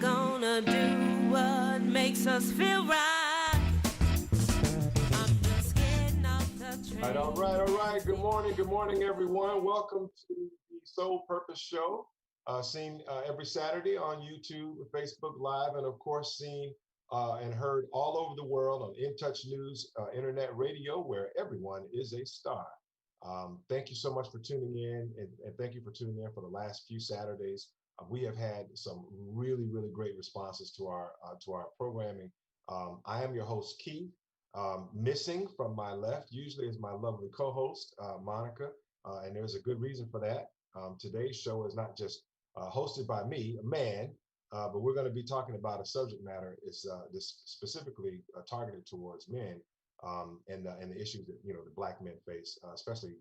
gonna do what makes us feel right. I'm just getting off the train. All right. Good morning, everyone. Welcome to the Soul Purpose Show, seen every Saturday on YouTube, Facebook Live, and of course seen and heard all over the world on In Touch News, internet radio, where everyone is a star. Thank you so much for tuning in, and thank you for tuning in for the last few Saturdays. We have had some really great responses to our programming. I am your host, Keith. Missing from my left usually is my lovely co-host, Monica, and there's a good reason for that. Today's show is not just hosted by me, a man, but we're going to be talking about a subject matter is this specifically targeted towards men, and the issues that the Black men face, especially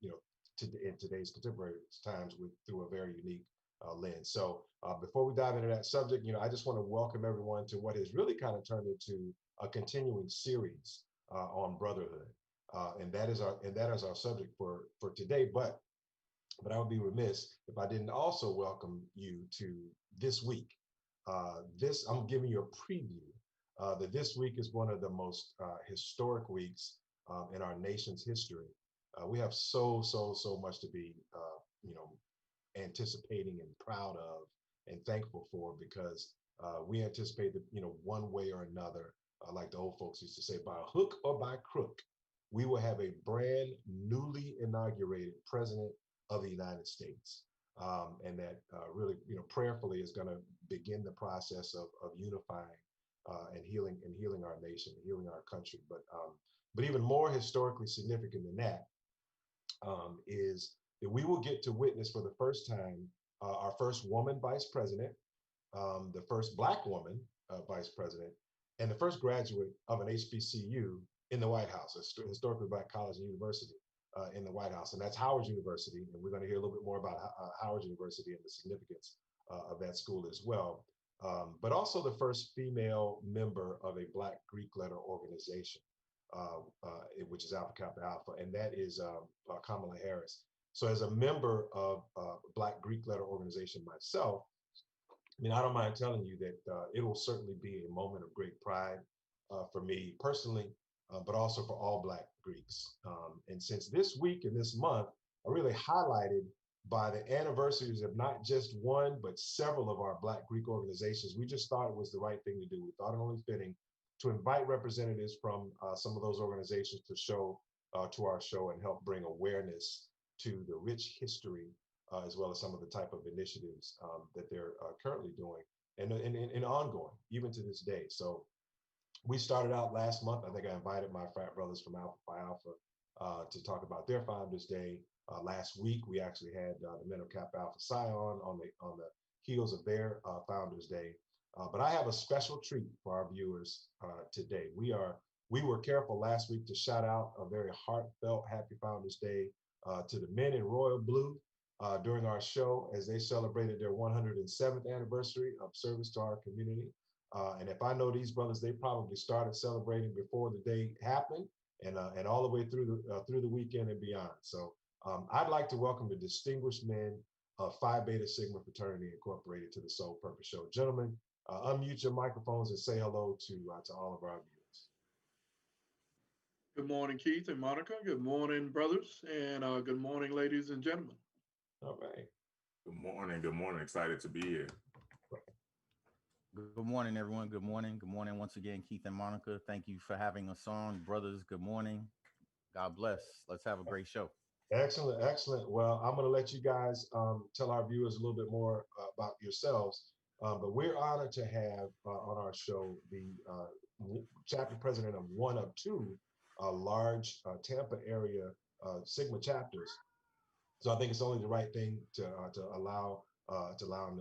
in today's contemporary times through a very unique lens. So before we dive into that subject, I just want to welcome everyone to what has really kind of turned into a continuing series on brotherhood, and that is our subject for today. But I would be remiss if I didn't also welcome you to this week. I'm giving you a preview that this week is one of the most historic weeks in our nation's history. We have so much to be anticipating and proud of and thankful for, because we anticipate that one way or another, like the old folks used to say, by hook or by crook, we will have a brand newly inaugurated president of the United States, and that really prayerfully is going to begin the process of unifying and healing our nation, healing our country. But even more historically significant than that is that we will get to witness for the first time our first woman vice president, the first Black woman vice president, and the first graduate of an HBCU in the White House, a historically Black college and university in the White House, and that's Howard University. And we're going to hear a little bit more about Howard University and the significance of that school as well. But also the first female member of a Black Greek letter organization, which is Alpha Kappa Alpha, and that is Kamala Harris. So as a member of Black Greek letter organization myself, I don't mind telling you that it will certainly be a moment of great pride for me personally, but also for all Black Greeks. And since this week and this month are really highlighted by the anniversaries of not just one, but several of our Black Greek organizations, we just thought it was the right thing to do. We thought it only fitting to invite representatives from some of those organizations to to our show and help bring awareness to the rich history, as well as some of the type of initiatives that they're currently doing and ongoing, even to this day. So we started out last month. I think I invited my frat brothers from Alpha Phi Alpha to talk about their Founders Day. Last week, we actually had the men of Kappa Alpha Psi on the heels of their Founders Day. But I have a special treat for our viewers today. We were careful last week to shout out a very heartfelt Happy Founders Day to the men in royal blue during our show as they celebrated their 107th anniversary of service to our community. And if I know these brothers, they probably started celebrating before the day happened, and all the way through the weekend and beyond. So I'd like to welcome the distinguished men of Phi Beta Sigma Fraternity Incorporated to the Soul Purpose Show. Gentlemen, unmute your microphones and say hello to all of our viewers. Good morning, Keith and Monica. Good morning, brothers, and good morning, ladies and gentlemen. All right. Good morning. Good morning. Excited to be here. Good morning, everyone. Good morning. Good morning once again, Keith and Monica. Thank you for having us on. Brothers, good morning. God bless. Let's have a great show. Excellent. Well, I'm going to let you guys tell our viewers a little bit more about yourselves. But we're honored to have on our show the chapter president of one of two large Tampa area Sigma chapters. So I think it's only the right thing to allow him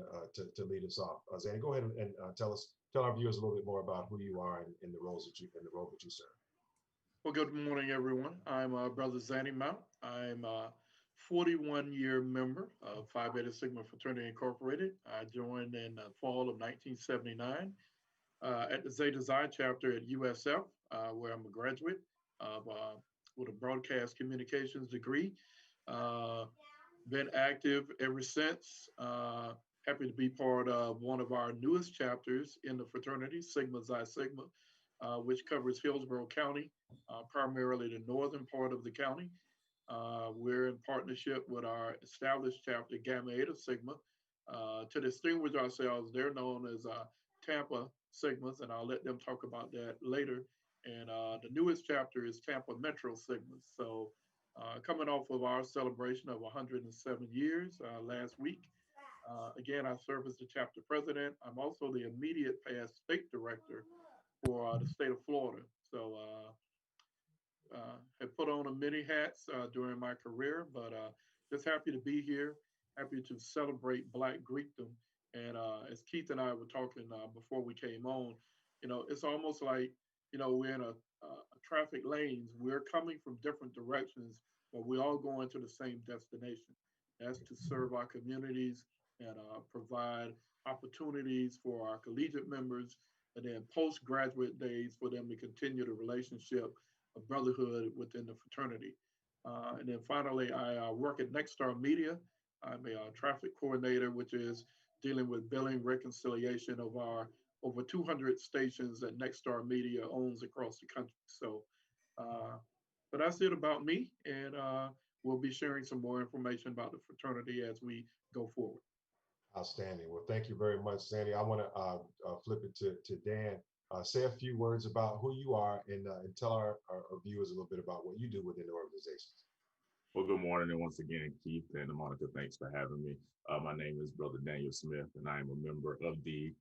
to lead us off. Zanny, go ahead and tell our viewers a little bit more about who you are and the role that you serve. Well, good morning, everyone. I'm Brother Zanny Mount. I'm a 41-year member of Phi Beta Sigma Fraternity Incorporated. I joined in the fall of 1979 at the Zeta Xi chapter at USF, where I'm a graduate with a broadcast communications degree. Been active ever since. happy to be part of one of our newest chapters in the fraternity, Sigma Xi Sigma, which covers Hillsborough County, primarily the northern part of the county. We're in partnership with our established chapter, Gamma Eta Sigma. To distinguish ourselves, they're known as Tampa Sigmas, and I'll let them talk about that later. And the newest chapter is Tampa Metro Sigmas. So coming off of our celebration of 107 years last week. Again, I serve as the chapter president. I'm also the immediate past state director for the state of Florida. So have put on many hats during my career, but just happy to be here, happy to celebrate Black Greekdom. And as Keith and I were talking before we came on, it's almost like, we're in a traffic lanes. We're coming from different directions, but we're all going to the same destination. That's to serve our communities and provide opportunities for our collegiate members, and then postgraduate days for them to continue the relationship of brotherhood within the fraternity. And then finally, I work at Nexstar Media. I'm a traffic coordinator, which is dealing with billing reconciliation of our over 200 stations that Nexstar Media owns across the country. So, but that's it about me, and we'll be sharing some more information about the fraternity as we go forward. Outstanding. Well, thank you very much, Sandy. I want to flip it to Dan. Say a few words about who you are and tell our viewers a little bit about what you do within the organization. Well, good morning, and once again, Keith and Monica, thanks for having me. My name is Brother Daniel Smith, and I am a member of the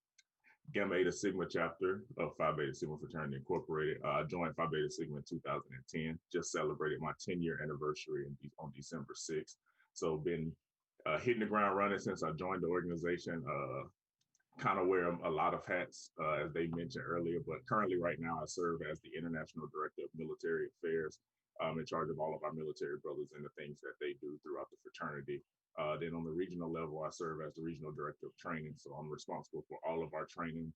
Gamma Eta Sigma chapter of Phi Beta Sigma Fraternity Incorporated. I joined Phi Beta Sigma in 2010, just celebrated my 10-year anniversary on December 6th. So been hitting the ground running since I joined the organization. Kind of wear a lot of hats, as they mentioned earlier, but currently right now I serve as the International Director of Military Affairs. I'm in charge of all of our military brothers and the things that they do throughout the fraternity. Then on the regional level, I serve as the Regional Director of Training. So I'm responsible for all of our training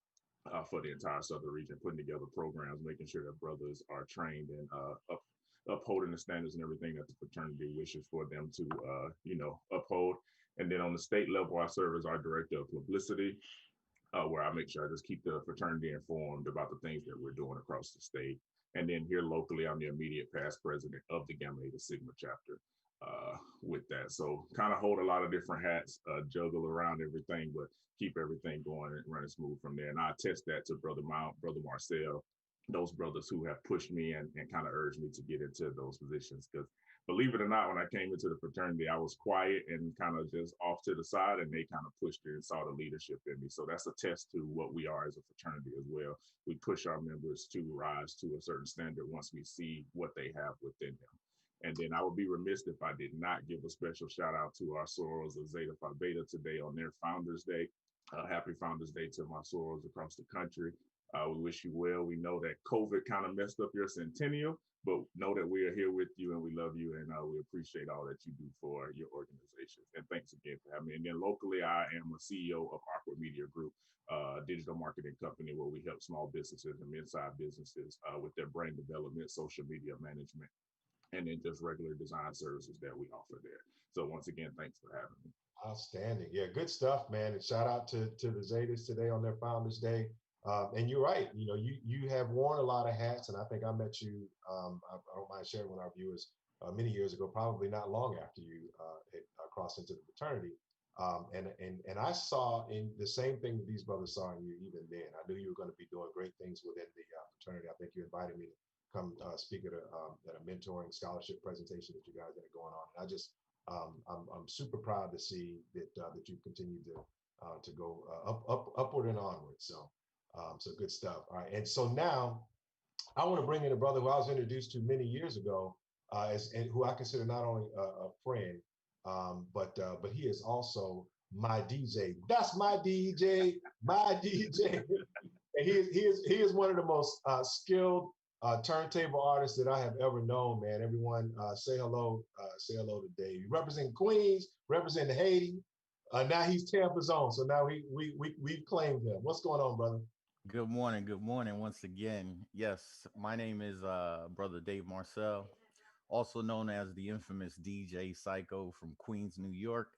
for the entire Southern region, putting together programs, making sure that brothers are trained and upholding the standards and everything that the fraternity wishes for them to, uphold. And then on the state level, I serve as our Director of Publicity, where I make sure I just keep the fraternity informed about the things that we're doing across the state. And then here locally, I'm the immediate past president of the Gamma Eta Sigma chapter with that. So kind of hold a lot of different hats, juggle around everything, but keep everything going and running smooth from there. And I attest that to Brother Mount, Brother Marcel, those brothers who have pushed me and kind of urged me to get into those positions. Because believe it or not, when I came into the fraternity, I was quiet and kind of just off to the side, and they kind of pushed it and saw the leadership in me. So that's a test to what we are as a fraternity as well. We push our members to rise to a certain standard once we see what they have within them. And then I would be remiss if I did not give a special shout out to our sorors of Zeta Phi Beta today on their Founders Day. Happy Founders Day to my sorors across the country. We wish you well. We know that COVID kind of messed up your centennial, but know that we are here with you and we love you, and we appreciate all that you do for your organization. And thanks again for having me. And then locally, I am a CEO of Awkward Media Group, digital marketing company where we help small businesses and mid-sized businesses with their brand development, social media management, and then just regular design services that we offer there. So once again, thanks for having me. Outstanding. Yeah, good stuff, man. And shout out to the Zetas today on their Founders Day. And you're right. You have worn a lot of hats, and I think I met you. I don't mind sharing with our viewers many years ago, probably not long after you crossed into the fraternity. And I saw in the same thing that these brothers saw in you even then. I knew you were going to be doing great things within the fraternity. I think you invited me to come speak at a mentoring scholarship presentation that you guys had going on. And I just I'm super proud to see that you continue to go upward and onward. So good stuff. All right, and so now I want to bring in a brother who I was introduced to many years ago, and who I consider not only a friend, but he is also my DJ. That's my DJ, my DJ. And he is one of the most skilled turntable artists that I have ever known, man. Everyone say hello to Dave. Representing Queens, representing Haiti. Now he's Tampa's own, so now we've claimed him. What's going on, brother? Good morning. Good morning once again. Yes, my name is Brother Dave Marcel, also known as the infamous DJ Psycho from Queens, New York.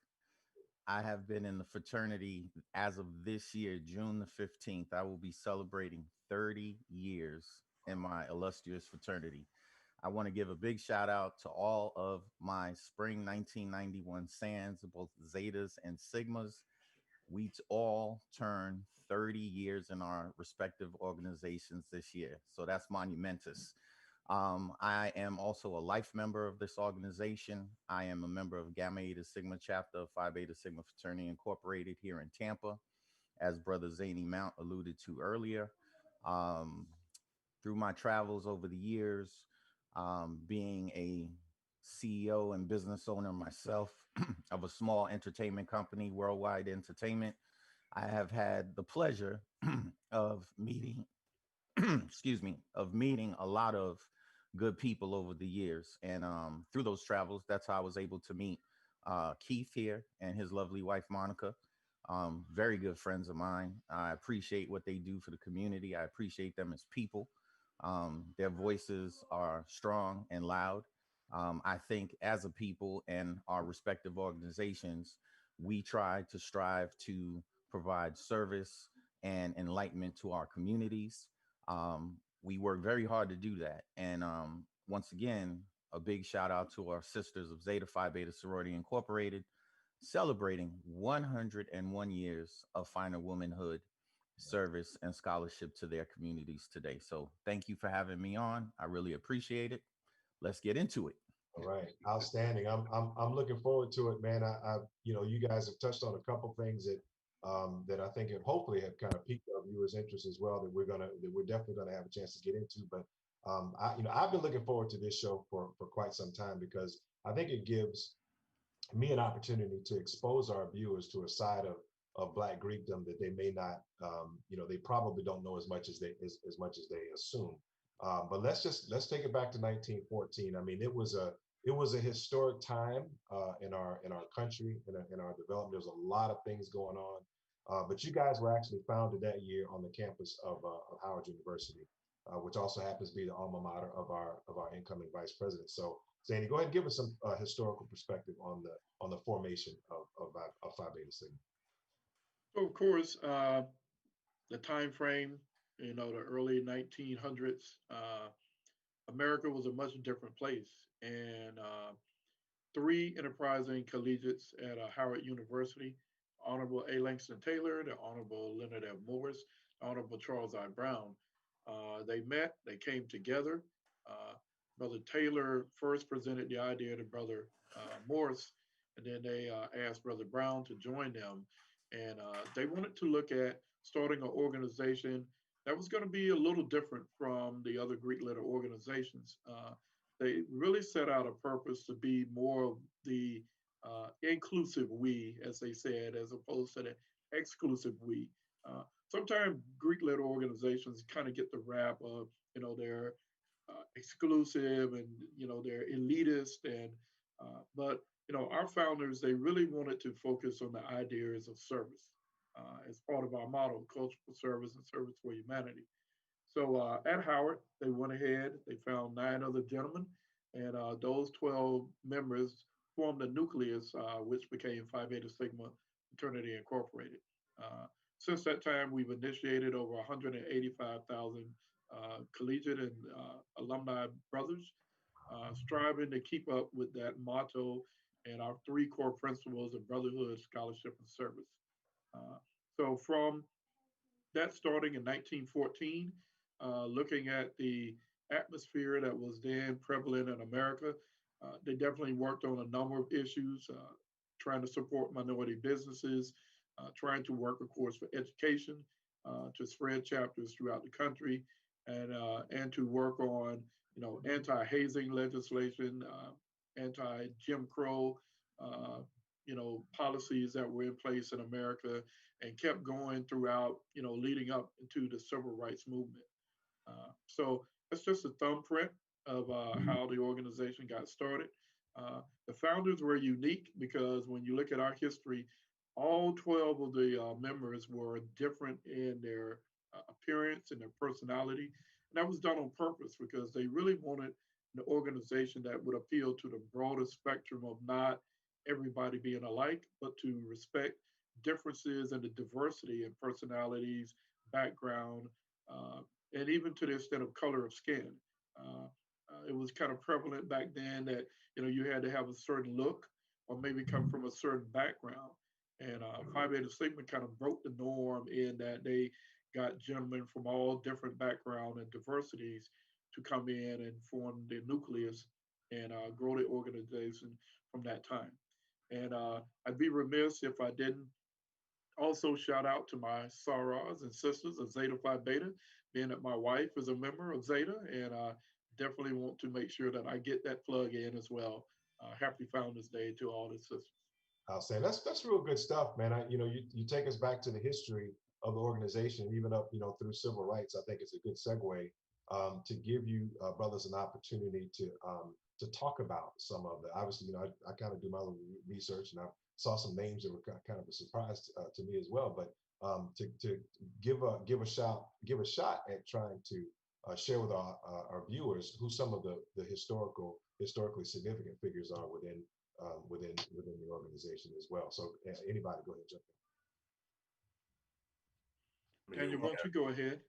I have been in the fraternity as of this year, June the 15th. I will be celebrating 30 years in my illustrious fraternity. I want to give a big shout out to all of my spring 1991 Sands, both Zetas and Sigmas. We all turn 30 years in our respective organizations this year. So that's monumentous. I am also a life member of this organization. I am a member of Gamma Eta Sigma chapter of Phi Beta Sigma Fraternity Incorporated here in Tampa, as Brother Zany Mount alluded to earlier. Um, Through my travels over the years, being a CEO and business owner myself of a small entertainment company, Worldwide Entertainment, I have had the pleasure of meeting, excuse me, of meeting a lot of good people over the years. And through those travels, that's how I was able to meet Keith here and his lovely wife, Monica. Very good friends of mine. I appreciate what they do for the community. I appreciate them as people. Their voices are strong and loud. I think as a people and our respective organizations, we try to strive to provide service and enlightenment to our communities. We work very hard to do that. And once again, a big shout out to our sisters of Zeta Phi Beta Sorority Incorporated, celebrating 101 years of finer womanhood service and scholarship to their communities today. So thank you for having me on. I really appreciate it. Let's get into it. All right, outstanding. I'm looking forward to it, man. You guys have touched on a couple things that I think hopefully have kind of piqued our viewers' interest as well. That we're definitely gonna have a chance to get into. But I've been looking forward to this show for quite some time, because I think it gives me an opportunity to expose our viewers to a side of Black Greekdom that they may not, they probably don't know as much as they assume. But let's take it back to 1914. I mean, it was a historic time in our country, in our development. There's a lot of things going on, but you guys were actually founded that year on the campus of Howard University, which also happens to be the alma mater of our incoming vice president. So, Zany, go ahead and give us some historical perspective on the formation of Phi Beta Sigma. So of course, the time frame, the early 1900s, America was a much different place, and three enterprising collegiates at Howard University, Honorable A. Langston Taylor, the Honorable Leonard F. Morris, Honorable Charles I. Brown. They met, they came together. Brother Taylor first presented the idea to Brother Morris, and then they asked Brother Brown to join them. And they wanted to look at starting an organization that was going to be a little different from the other Greek letter organizations. They really set out a purpose to be more of the inclusive we, as they said, as opposed to the exclusive we. Sometimes Greek letter organizations kind of get the rap of, they're exclusive and, they're elitist. And, but, our founders, they really wanted to focus on the ideas of service as part of our motto, cultural service and service for humanity. So at Howard, they went ahead, they found 9 other gentlemen, and those 12 members formed a nucleus, which became Phi Beta Sigma Fraternity Incorporated. Since that time, we've initiated over 185,000 collegiate and alumni brothers, striving to keep up with that motto and our 3 core principles of brotherhood, scholarship, and service. So from that starting in 1914, looking at the atmosphere that was then prevalent in America, they definitely worked on a number of issues, trying to support minority businesses, trying to work, of course, for education, to spread chapters throughout the country, and to work on, anti-hazing legislation, anti-Jim Crow, policies that were in place in America, and kept going throughout, leading up into the civil rights movement. So that's just a thumbprint of how the organization got started. The founders were unique because when you look at our history, all 12 of the members were different in their appearance and their personality. And that was done on purpose because they really wanted an organization that would appeal to the broader spectrum of not everybody being alike, but to respect differences and the diversity in personalities, background, uh, and even to the extent of color of skin. Uh, it was kind of prevalent back then that you had to have a certain look or maybe come from a certain background. And Phi Beta Sigma kind of broke the norm in that they got gentlemen from all different background and diversities to come in and form the nucleus and grow the organization from that time. And I'd be remiss if I didn't also shout out to my sorors and sisters of Zeta Phi Beta, being that my wife is a member of Zeta, and definitely want to make sure that I get that plug in as well. Happy Founders Day to all the sisters. I'll say that's real good stuff, man. You take us back to the history of the organization, even up through civil rights. I think it's a good segue to give you brothers an opportunity to talk about some of the. Obviously, I kind of do my little research, and I saw some names that were kind of a surprise to me as well. But to give a shot at trying to share with our viewers who some of the historically significant figures are within the organization as well. So anybody go ahead and jump I mean, Daniel, why don't you go ahead?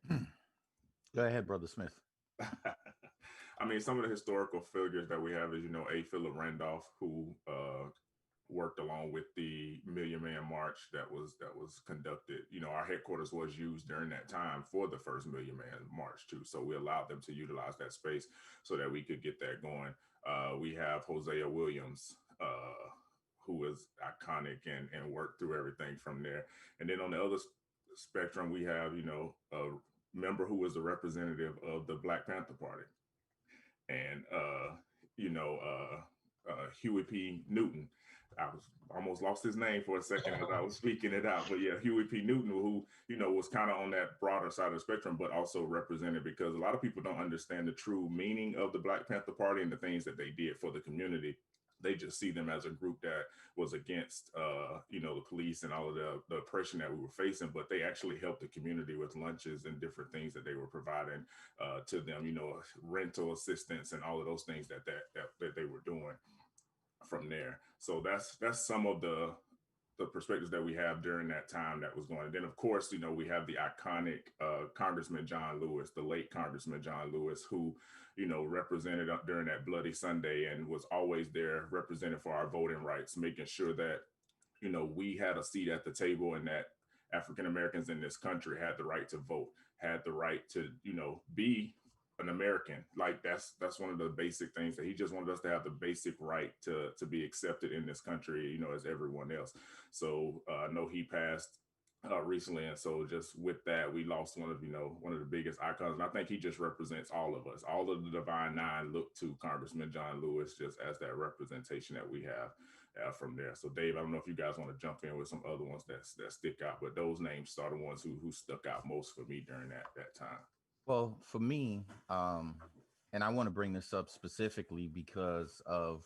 Go ahead, Brother Smith. I mean, some of the historical figures that we have is, A. Philip Randolph, who worked along with the Million Man March that was conducted. Our headquarters was used during that time for the first Million Man March too. So we allowed them to utilize that space so that we could get that going. We have Hosea Williams, who is iconic and worked through everything from there. And then on the other spectrum, we have, a member who was a representative of the Black Panther Party. And, Huey P. Newton. I was almost lost his name for a second as I was speaking it out. But yeah, Huey P. Newton, who, was kind of on that broader side of the spectrum, but also represented, because a lot of people don't understand the true meaning of the Black Panther Party and the things that they did for the community. They just see them as a group that was against, the police and all of the oppression that we were facing, but they actually helped the community with lunches and different things that they were providing to them, rental assistance and all of those things that they were doing from there. So that's some of the perspectives that we have during that time that was going. And then, of course, we have the iconic Congressman John Lewis, the late Congressman John Lewis, who, represented during that Bloody Sunday and was always there representing for our voting rights, making sure that, we had a seat at the table and that African Americans in this country had the right to vote, had the right to, be an American. Like that's one of the basic things that he just wanted us to have the basic right to be accepted in this country, as everyone else. So I know he passed recently, and so just with that, we lost one of the biggest icons. And I think he just represents all of us. All of the Divine Nine look to Congressman John Lewis just as that representation that we have from there. So Dave, I don't know if you guys want to jump in with some other ones that stick out, but those names are the ones who stuck out most for me during that time. Well, for me, and I want to bring this up specifically because of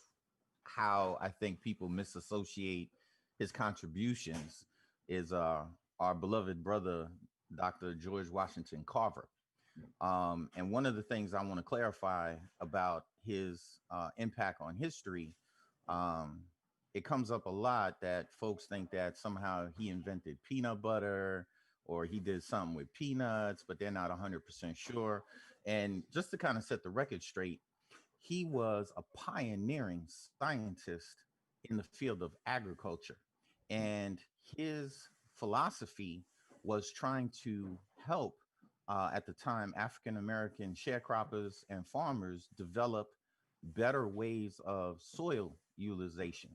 how I think people misassociate his contributions, is our beloved brother, Dr. George Washington Carver. And one of the things I want to clarify about his impact on history, it comes up a lot that folks think that somehow he invented peanut butter or he did something with peanuts, but they're not 100% sure. And just to kind of set the record straight, he was a pioneering scientist in the field of agriculture. And his philosophy was trying to help, at the time, African-American sharecroppers and farmers develop better ways of soil utilization.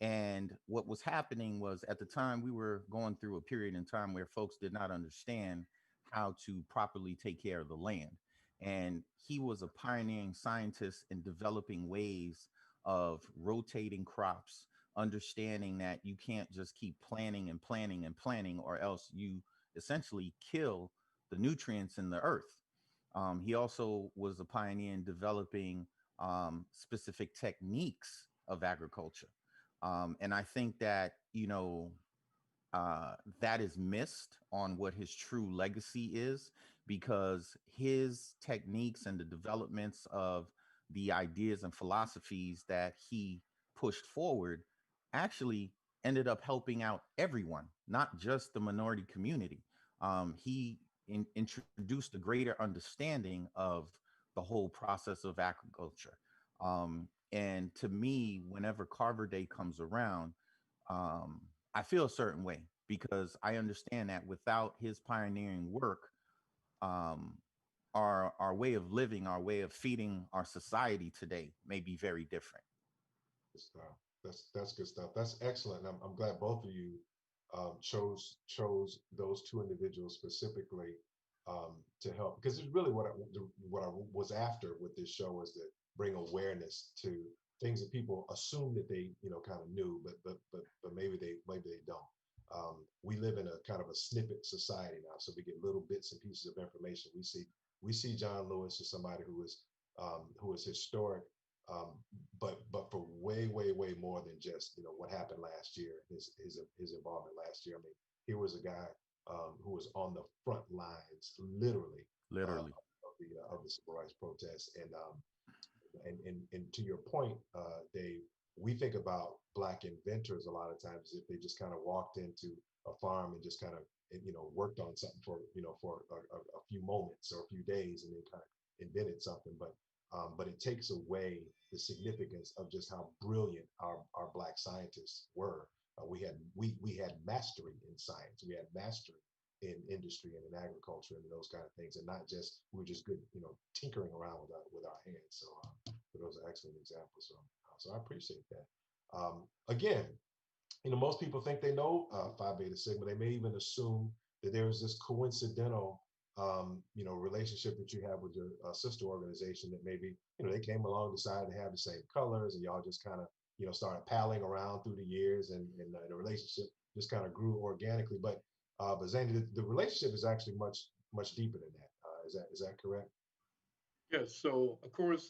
And what was happening was, at the time, we were going through a period in time where folks did not understand how to properly take care of the land. And he was a pioneering scientist in developing ways of rotating crops, understanding that you can't just keep planting and planting and planting, or else you essentially kill the nutrients in the earth. He also was a pioneer in developing specific techniques of agriculture. And I think that, that is missed on what his true legacy is, because his techniques and the developments of the ideas and philosophies that he pushed forward actually ended up helping out everyone, not just the minority community. He introduced a greater understanding of the whole process of agriculture. And to me, whenever Carver Day comes around, I feel a certain way because I understand that without his pioneering work, um, our way of living, our way of feeding our society today may be very different. Good stuff. That's good stuff. That's excellent. I'm glad both of you chose those two individuals specifically to help, because it's really what I was after with this show, was to bring awareness to things that people assume that they kind of knew, but maybe they don't. We live in a kind of a snippet society now, so we get little bits and pieces of information. We see John Lewis as somebody who is historic, um, but for way more than just what happened last year, his involvement last year. I mean, here was a guy who was on the front lines, literally, Literally. of the civil rights protests. And to your point, Dave, we think about Black inventors a lot of times as if they just kind of walked into a farm and just kind of worked on something for a few moments or a few days and then kind of invented something. But it takes away the significance of just how brilliant our Black scientists were. We had mastery in science. We had mastery in industry and in agriculture and those kind of things, and not just we were just good, tinkering around with our hands. So those are excellent examples. So I appreciate that. Again, most people think they know Phi Beta Sigma. They may even assume that there's this coincidental relationship that you have with your sister organization, that maybe they came along, decided to have the same colors, and y'all just kind of started palling around through the years, and the relationship just kind of grew organically. But Zany, the relationship is actually much deeper than that. Is that correct? Yes, so of course,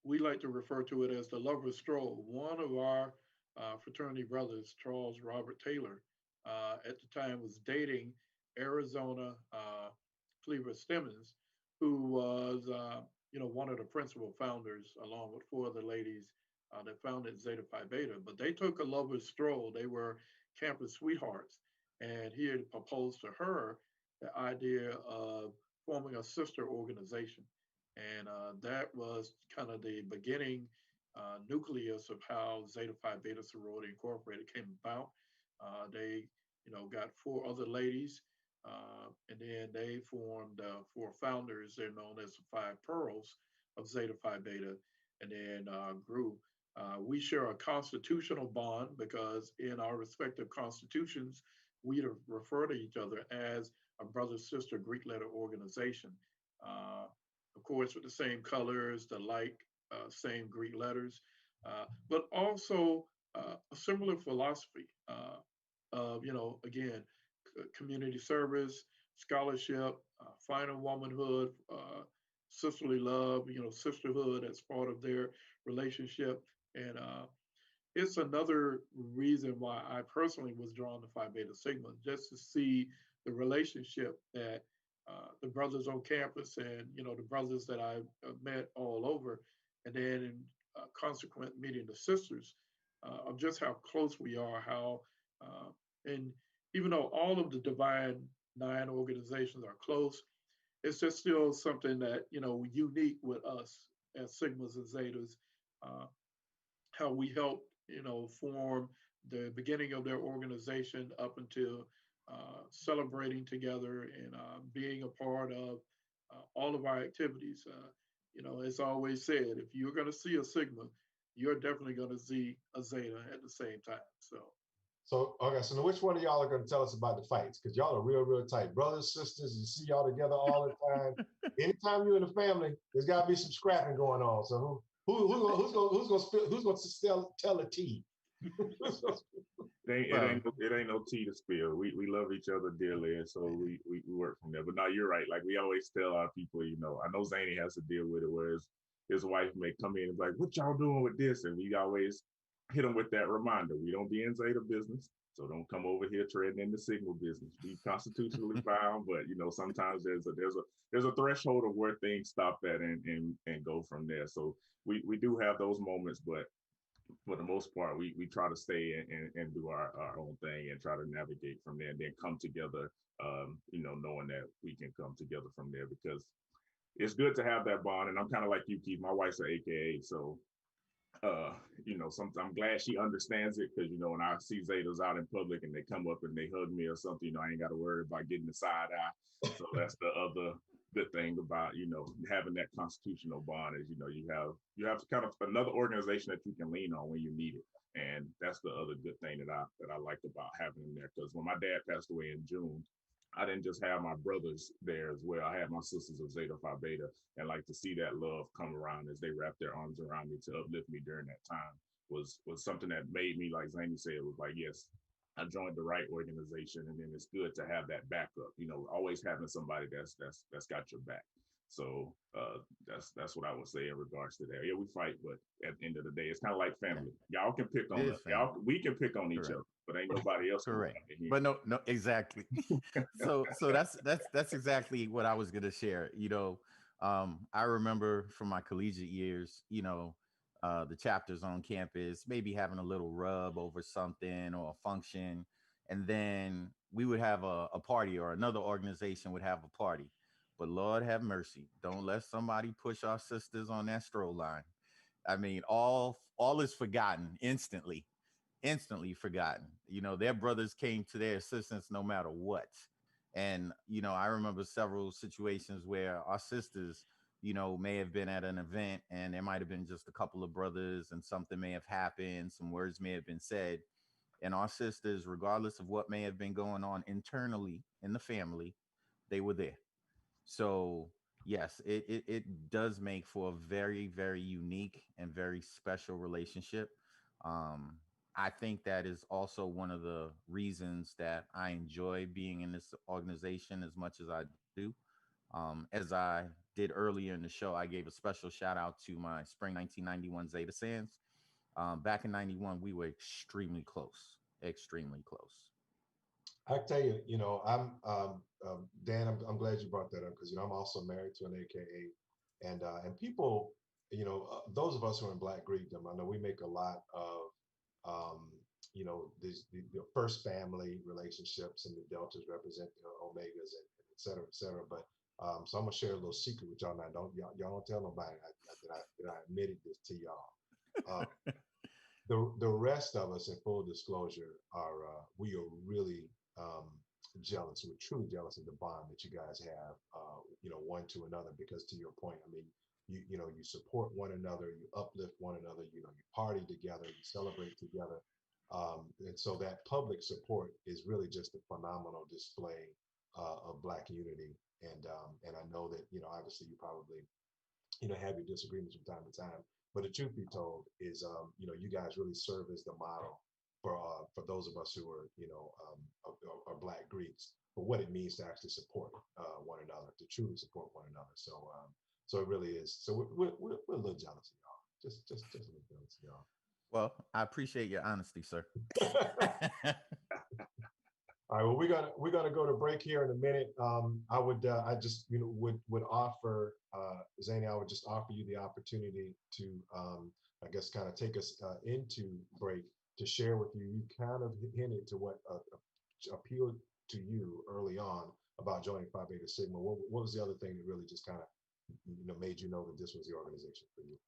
we like to refer to it as the lover's stroll. One of our fraternity brothers, Charles Robert Taylor, at the time was dating Arizona Cleaver Stemmons, who was, one of the principal founders, along with four other ladies that founded Zeta Phi Beta. But they took a lover's stroll. They were campus sweethearts, and he had proposed to her the idea of forming a sister organization. And that was kind of the beginning nucleus of how Zeta Phi Beta Sorority Incorporated came about. They, got four other ladies, and then they formed four founders. They're known as the Five Pearls of Zeta Phi Beta, and then grew. We share a constitutional bond because in our respective constitutions, we refer to each other as a brother-sister Greek letter organization. Uh, of course, with the same colors, the like, same Greek letters, but also a similar philosophy of, again, community service, scholarship, finding womanhood, sisterly love, sisterhood as part of their relationship. And it's another reason why I personally was drawn to Phi Beta Sigma, just to see the relationship that the brothers on campus and the brothers that I met all over, and then in consequent meeting the sisters, of just how close we are, how and even though all of the Divine Nine organizations are close, it's just still something that unique with us as Sigmas and Zetas, uh, how we helped form the beginning of their organization up until celebrating together and being a part of all of our activities. It's always said, if you're going to see a Sigma, you're definitely going to see a Zeta at the same time. So, okay, so now which one of y'all are going to tell us about the fights? Because y'all are real tight. Brothers, sisters, you see y'all together all the time. Anytime you're in the family, there's got to be some scrapping going on. So who's going to tell the tea? It ain't no tea to spill. We love each other dearly, and so we work from there. But no, you're right. Like we always tell our people, I know Zany has to deal with it, whereas his wife may come in and be like, "What y'all doing with this?" And we always hit them with that reminder: we don't be in Zeta business, so don't come over here treading in the Sigma business. Be constitutionally bound, but sometimes there's a threshold of where things stop at and go from there. So we do have those moments, but for the most part, we try to stay and do our own thing and try to navigate from there and then come together, knowing that we can come together from there because it's good to have that bond. And I'm kind of like you, Keith. My wife's an AKA, so I'm glad she understands it because when I see Zetas out in public and they come up and they hug me or something, I ain't got to worry about getting the side eye. So that's the other good thing about having that constitutional bond is you have kind of another organization that you can lean on when you need it. And that's the other good thing that I liked about having them there. Because when my dad passed away in June, I didn't just have my brothers there as well. I had my sisters of Zeta Phi Beta, and like to see that love come around as they wrapped their arms around me to uplift me during that time was something that made me, like Zany said, it was like, yes, I joined the right organization, and then it's good to have that backup. Always having somebody that's got your back. So that's what I would say in regards to that. Yeah, we fight, but at the end of the day, it's kind of like family. Y'all can pick on us. We can pick on each other, but ain't nobody else. Correct. But no, exactly. so that's exactly what I was gonna share. I remember from my collegiate years, the chapters on campus maybe having a little rub over something or a function, and then we would have a party, or another organization would have a party. But Lord have mercy, don't let somebody push our sisters on that stroll line. I mean, all is forgotten instantly forgotten. Their brothers came to their assistance no matter what. And, I remember several situations where our sisters, may have been at an event and there might have been just a couple of brothers and something may have happened, some words may have been said. And our sisters, regardless of what may have been going on internally in the family, they were there. So yes, it does make for a very, very unique and very special relationship. I think that is also one of the reasons that I enjoy being in this organization as much as I do. As I did earlier in the show, I gave a special shout out to my spring 1991 Zeta Sands. Back in 91, we were extremely close, extremely close. I tell you, Dan, I'm glad you brought that up because I'm also married to an AKA, and people, those of us who are in Black Greekdom, I know we make a lot of, the first family relationships, and the deltas represent the omegas, and et cetera, et cetera. But so I'm gonna share a little secret with y'all now. Y'all don't tell nobody that I admitted this to y'all. The rest of us, in full disclosure, we are really jealous. We're truly jealous of the bond that you guys have, one to another. Because to your point, I mean, you support one another, you uplift one another, you party together, you celebrate together, and so that public support is really just a phenomenal display of Black unity. And I know that obviously you probably have your disagreements from time to time. But the truth be told is, you guys really serve as the model for those of us who are, are Black Greeks, for what it means to actually support one another, to truly support one another. So it really is. So we're a little jealous of y'all. Just a little jealous of y'all. Well, I appreciate your honesty, sir. All right. Well, we're gonna go to break here in a minute. I just would offer Zany, I would just offer you the opportunity to I guess kind of take us into break to share with you. You kind of hinted to what appealed to you early on about joining Phi Beta Sigma. What was the other thing that really just kind of made you know that this was the organization for you?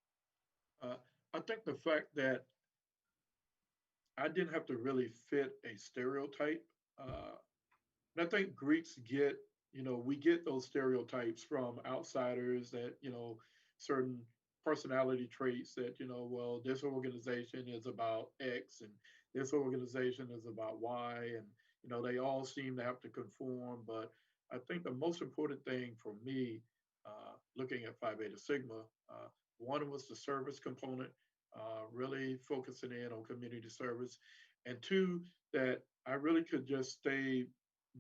I think the fact that I didn't have to really fit a stereotype. And I think Greeks get, we get those stereotypes from outsiders that, certain personality traits that, well, this organization is about X and this organization is about Y, and, they all seem to have to conform. But I think the most important thing for me, looking at Phi Beta Sigma, one was the service component, really focusing in on community service, and two, that I really could just stay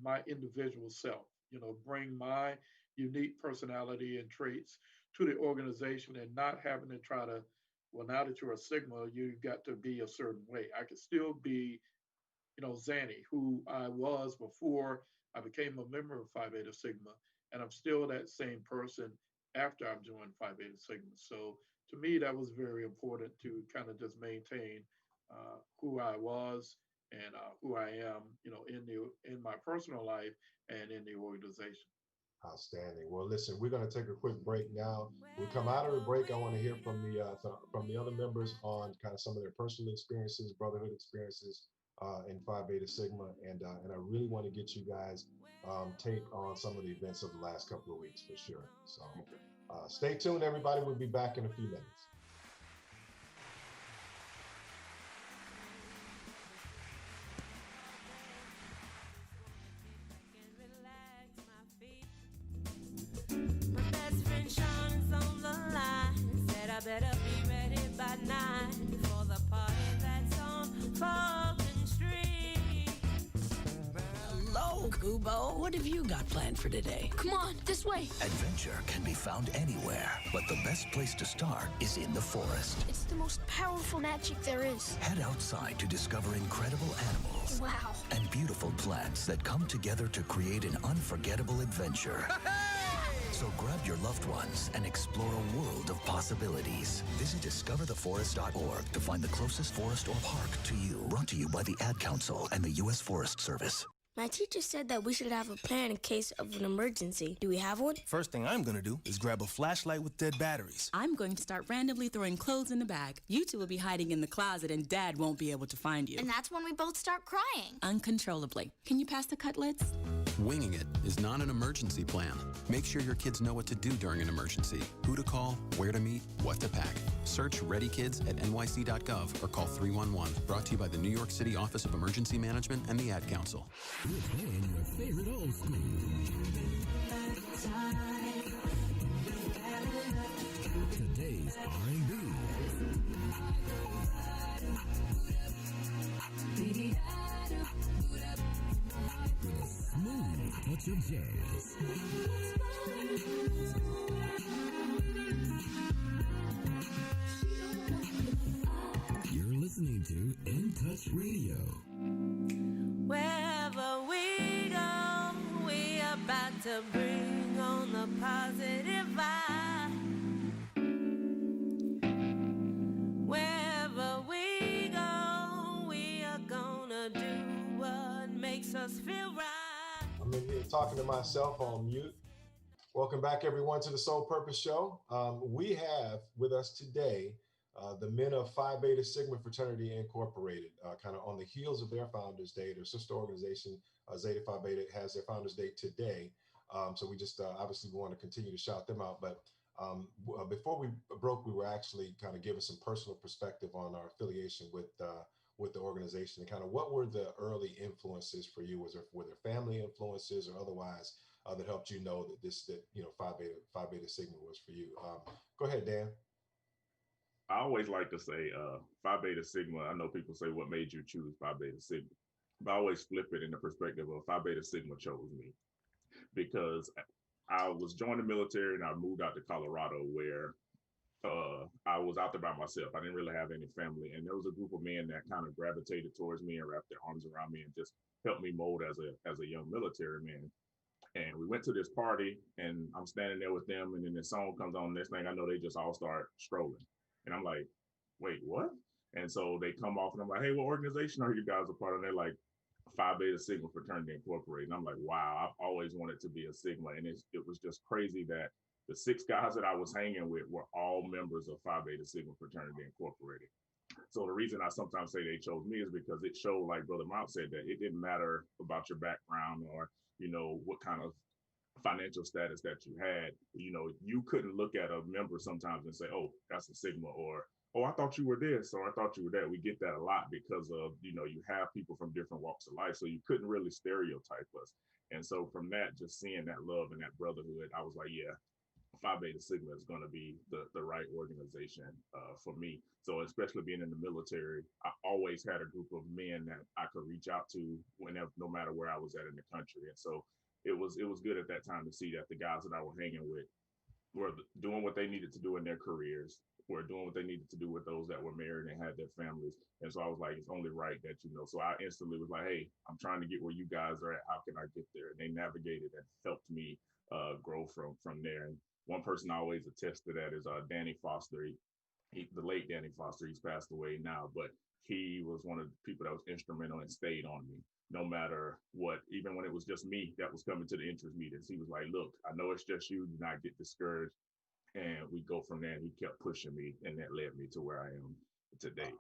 my individual self, bring my unique personality and traits to the organization and not having to try to, well, now that you're a Sigma, you've got to be a certain way. I could still be, Zany, who I was before I became a member of Phi Beta Sigma, and I'm still that same person after I've joined Phi Beta Sigma. So to me, that was very important to kind of just maintain who I was and who I am, in my personal life and in the organization. Outstanding. Well, listen, we're going to take a quick break now. We come out of the break. I want to hear from the other members on kind of some of their personal experiences, brotherhood experiences in Phi Beta Sigma, and I really want to get you guys take on some of the events of the last couple of weeks for sure. So stay tuned, everybody. We'll be back in a few minutes. My best friend Sean is on the line. Said I better be ready by 9 for the party that's on Falcon Street. Hello, Kubo. What have you got planned for today? Come on, this way. Adventure can be found anywhere, but the best place to start is in the forest. It's the most powerful magic there is. Head outside to discover incredible animals Wow. and beautiful plants that come together to create an unforgettable adventure. So grab your loved ones and explore a world of possibilities. Visit discovertheforest.org to find the closest forest or park to you. Brought to you by the Ad Council and the U.S. Forest Service. My teacher said that we should have a plan in case of an emergency. Do we have one? First thing I'm gonna do is grab a flashlight with dead batteries. I'm going to start randomly throwing clothes in the bag. You two will be hiding in the closet and Dad won't be able to find you. And that's when we both start crying. Uncontrollably. Can you pass the cutlets? Winging it is not an emergency plan. Make sure your kids know what to do during an emergency, who to call, where to meet, what to pack. Search Ready Kids at nyc.gov or call 311. Brought to you by the New York City Office of Emergency Management and the Ad Council. We're playing your favorite old school. Today's R&B. With a smooth touch of jazz. You're listening to In Touch Radio. Wherever we go, we about to bring on the positive vibe. Wherever we go, we are gonna do what makes us feel right. I'm in here talking to myself on mute. Welcome back, everyone, to the Soul Purpose Show. We have with us today the men of Phi Beta Sigma Fraternity Incorporated, kind of on the heels of their Founders Day. Their sister organization, Zeta Phi Beta, has their Founders Day today. So we just obviously want to continue to shout them out. But before we broke, we were actually kind of giving some personal perspective on our affiliation with the organization and kind of what were the early influences for you? Were there family influences or otherwise that helped you know that Phi Beta Sigma was for you? Go ahead, Dan. I always like to say Phi Beta Sigma. I know people say, what made you choose Phi Beta Sigma? But I always flip it in the perspective of Phi Beta Sigma chose me, because I was joined the military and I moved out to Colorado, where I was out there by myself. I didn't really have any family. And there was a group of men that kind of gravitated towards me and wrapped their arms around me and just helped me mold as a young military man. And we went to this party and I'm standing there with them, and then the song comes on. Next thing I know, they just all start strolling. And I'm like, wait, what? And so they come off and I'm like, hey, what organization are you guys a part of? And they're like, Phi Beta Sigma Fraternity Incorporated. And I'm like, wow, I've always wanted to be a Sigma. And it was just crazy that the 6 guys that I was hanging with were all members of Phi Beta Sigma Fraternity Incorporated. So the reason I sometimes say they chose me is because it showed, like Brother Mount said, that it didn't matter about your background or, what kind of financial status that you had. You couldn't look at a member sometimes and say, oh, that's a Sigma, or, oh, I thought you were this, or I thought you were that. We get that a lot because of, you have people from different walks of life. So you couldn't really stereotype us. And so from that, just seeing that love and that brotherhood, I was like, yeah, Phi Beta Sigma is going to be the right organization for me. So especially being in the military, I always had a group of men that I could reach out to whenever, no matter where I was at in the country. And so it was good at that time to see that the guys that I was hanging with were doing what they needed to do in their careers, were doing what they needed to do with those that were married and had their families. And so I was like, it's only right that, so I instantly was like, hey, I'm trying to get where you guys are at. How can I get there? And they navigated and helped me grow from there. And one person I always attest to that is Danny Foster. the late Danny Foster, he's passed away now, but he was one of the people that was instrumental and stayed on me no matter what. Even when it was just me that was coming to the interest meetings, he was like, look, I know it's just you, do not get discouraged. And we go from there. And he kept pushing me, and that led me to where I am today.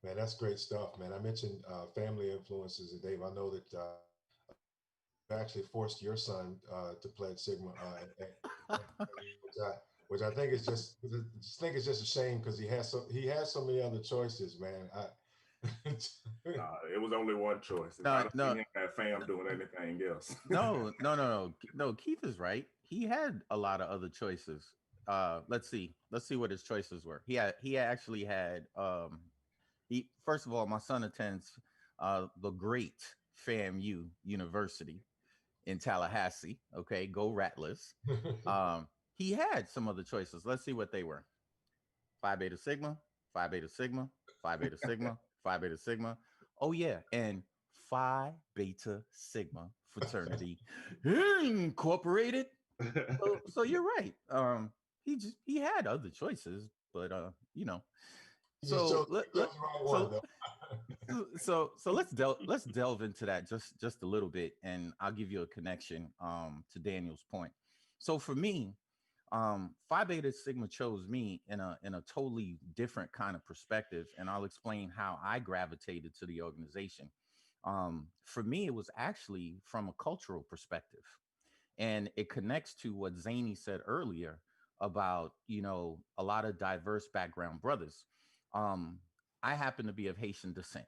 Man, that's great stuff, man. I mentioned family influences, and Dave, I know that you actually forced your son to pledge Sigma, which I think is just a shame because he has so many other choices, man. It was only one choice. If I don't see him at fam doing anything else. No. Keith is right. He had a lot of other choices. Let's see what his choices were. He actually had first of all, my son attends the great FAMU University in Tallahassee. Okay, go Rattlers. He had some other choices. Let's see what they were. Phi Beta Sigma, Phi Beta Sigma, Phi Beta Sigma, Phi Beta Sigma. Oh yeah, and Phi Beta Sigma fraternity incorporated. So you're right. He had other choices, but So let's delve into that just a little bit, and I'll give you a connection to Daniel's point. So for me, Phi Beta Sigma chose me in a totally different kind of perspective, and I'll explain how I gravitated to the organization. For me, it was actually from a cultural perspective, and it connects to what Zany said earlier about a lot of diverse background brothers. I happen to be of Haitian descent.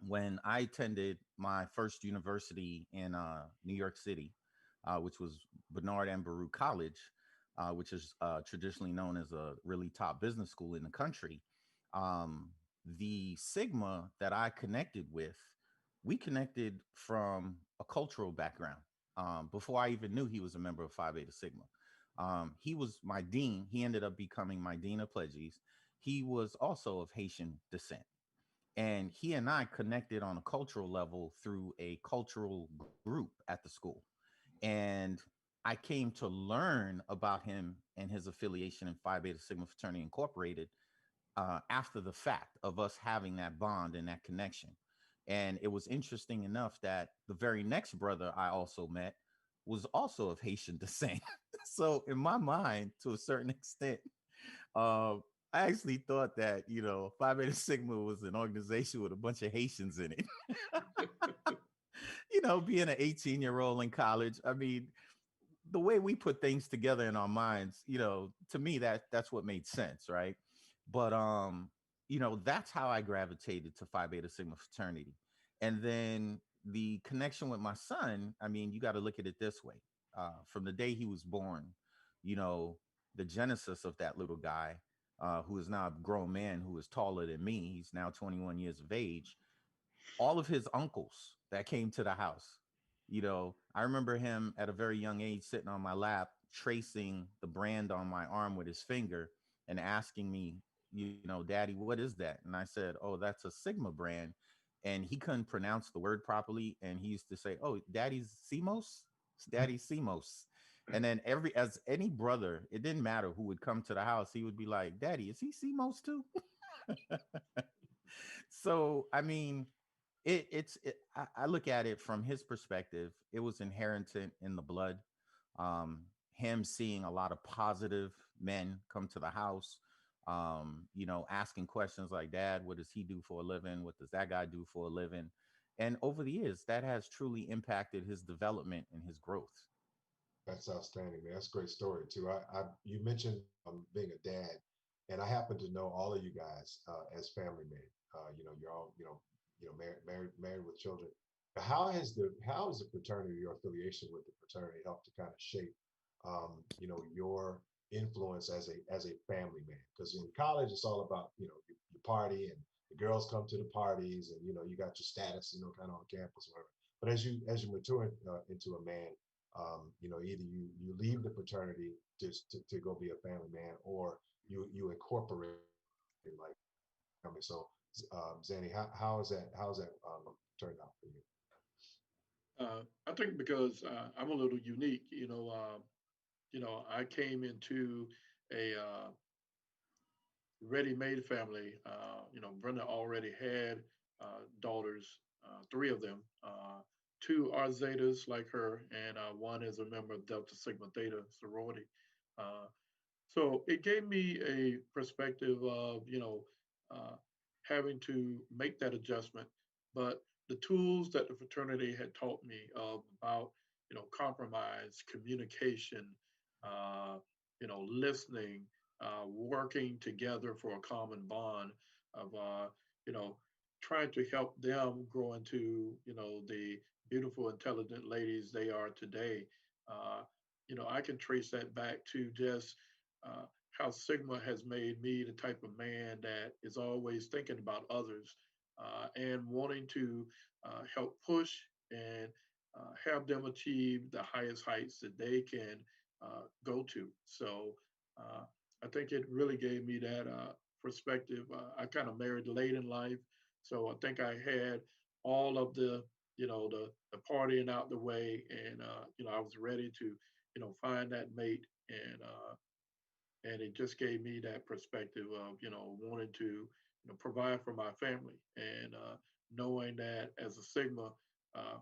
When I attended my first university in New York City, which was Bernard and Baruch College, which is traditionally known as a really top business school in the country, the Sigma that I connected with, we connected from a cultural background. Before I even knew he was a member of Phi Beta Sigma. He was my dean. He ended up becoming my dean of pledges. He was also of Haitian descent. And he and I connected on a cultural level through a cultural group at the school. And I came to learn about him and his affiliation in Phi Beta Sigma Fraternity Incorporated after the fact of us having that bond and that connection. And it was interesting enough that the very next brother I also met was also of Haitian descent. So in my mind, to a certain extent, I actually thought that, Phi Beta Sigma was an organization with a bunch of Haitians in it. Being an 18-year-old in college, I mean, the way we put things together in our minds, to me, that's what made sense, right? But, that's how I gravitated to Phi Beta Sigma fraternity. And then the connection with my son, I mean, you got to look at it this way. From the day he was born, the genesis of that little guy, who is now a grown man who is taller than me, he's now 21 years of age, all of his uncles that came to the house, I remember him at a very young age sitting on my lap, tracing the brand on my arm with his finger and asking me, Daddy, what is that? And I said, oh, that's a Sigma brand. And he couldn't pronounce the word properly. And he used to say, oh, Daddy's CMOS? Daddy's CMOS. And then as any brother, it didn't matter who would come to the house, he would be like, Daddy, is he CMOS too? So, I mean, I look at it from his perspective. It was inherent in the blood. Him seeing a lot of positive men come to the house, asking questions like, Dad, what does he do for a living? What does that guy do for a living? And over the years, that has truly impacted his development and his growth. That's outstanding, man. That's a great story too. You mentioned being a dad, and I happen to know all of you guys as family men. You're all married with children. How has the fraternity, your affiliation with the fraternity, helped to kind of shape your influence as a family man? Because in college, it's all about you party and the girls come to the parties, and you got your status, kind of on campus, or whatever. But as you mature into a man, either you leave the fraternity to go be a family man, or you incorporate it like family. So, Zanny, how has that turned out for you? I think because I'm a little unique. I came into ready-made family. Brenda already had daughters, three of them. Two are Zetas like her, and one is a member of Delta Sigma Theta sorority. Uh, so it gave me a perspective of, having to make that adjustment. But the tools that the fraternity had taught me about, compromise, communication, uh, listening, working together for a common bond of, you know, trying to help them grow into, the beautiful, intelligent ladies they are today. Uh, I can trace that back to just uh, how Sigma has made me the type of man that is always thinking about others and wanting to help push and have them achieve the highest heights that they can go to. So uh, I think it really gave me that perspective. I kind of married late in life, so I think I had all of the partying out the way, and I was ready to find that mate, and it just gave me that perspective of wanting to provide for my family, and knowing that as a Sigma, uh,